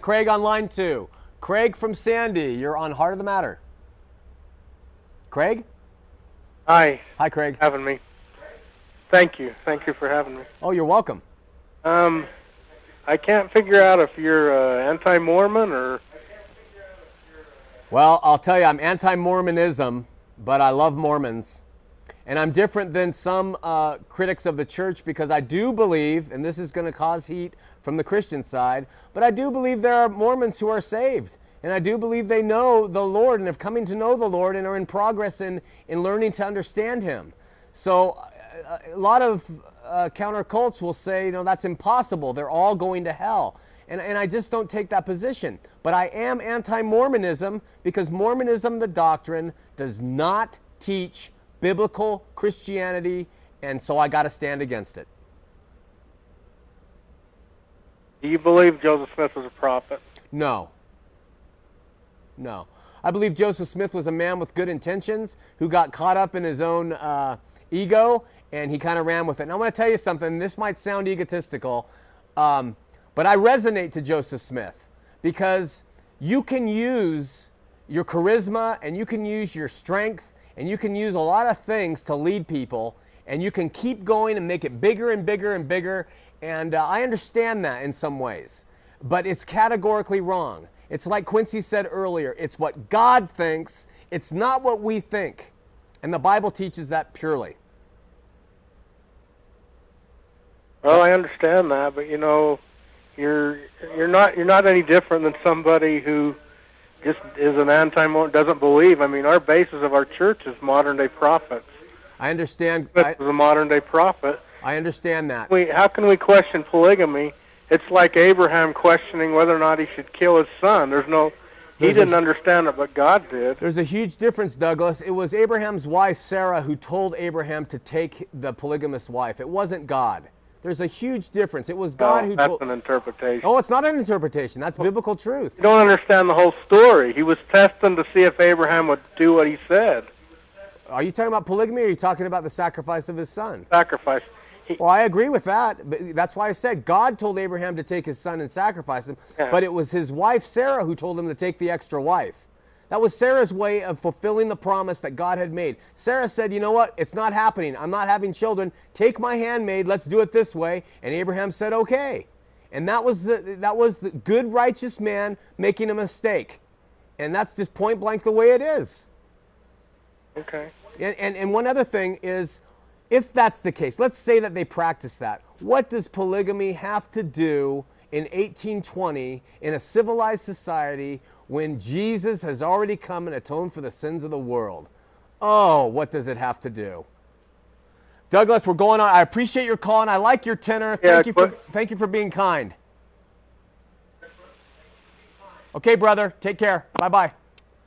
Craig on line 2. Craig from Sandy, you're on Heart of the Matter. Craig? Hi. Hi, Craig. Having me. Thank you. Thank you for having me. Oh, you're welcome. I can't figure out if you're anti-Mormon or... Well, I'll tell you, I'm anti-Mormonism, but I love Mormons. And I'm different than some critics of the church because I do believe, and this is going to cause heat from the Christian side, but I do believe there are Mormons who are saved. And I do believe they know the Lord and have coming to know the Lord and are in progress in learning to understand Him. So a lot of counter cults will say, you know, that's impossible. They're all going to hell. And I just don't take that position. But I am anti-Mormonism because Mormonism, the doctrine, does not teach biblical Christianity, and so I got to stand against it. Do you believe Joseph Smith was a prophet? No. No. I believe Joseph Smith was a man with good intentions who got caught up in his own ego, and he kind of ran with it. And I want to tell you something. This might sound egotistical, but I resonate to Joseph Smith because you can use your charisma and you can use your strength and you can use a lot of things to lead people, and you can keep going and make it bigger and bigger and bigger. And I understand that in some ways, but it's categorically wrong. It's like Quincy said earlier, it's what God thinks, it's not what we think. And the Bible teaches that purely. Well, I understand that, but you know, you're not any different than somebody who just is an anti-Mormon, doesn't believe. I mean, our basis of our church is modern-day prophets. I understand. Smith was a modern-day prophet. I understand that. How can we question polygamy? It's like Abraham questioning whether or not he should kill his son. He didn't understand it, but God did. There's a huge difference, Douglas. It was Abraham's wife, Sarah, who told Abraham to take the polygamous wife. It wasn't God. There's a huge difference. It was God who told... That's an interpretation. Oh, it's not an interpretation. That's biblical truth. You don't understand the whole story. He was testing to see if Abraham would do what he said. Are you talking about polygamy, or are you talking about the sacrifice of his son? Sacrifice. Well, I agree with that. But that's why I said God told Abraham to take his son and sacrifice him, but it was his wife, Sarah, who told him to take the extra wife. That was Sarah's way of fulfilling the promise that God had made. Sarah said, you know what? It's not happening. I'm not having children. Take my handmaid. Let's do it this way. And Abraham said, okay. And that was the good, righteous man making a mistake. And that's just point blank the way it is. Okay. And one other thing is, if that's the case, let's say that they practice that. What does polygamy have to do in 1820 in a civilized society when Jesus has already come and atoned for the sins of the world? Oh, what does it have to do? Douglas, we're going on. I appreciate your call, and I like your tenor. Thank you for being kind. Okay, brother. Take care. Bye-bye.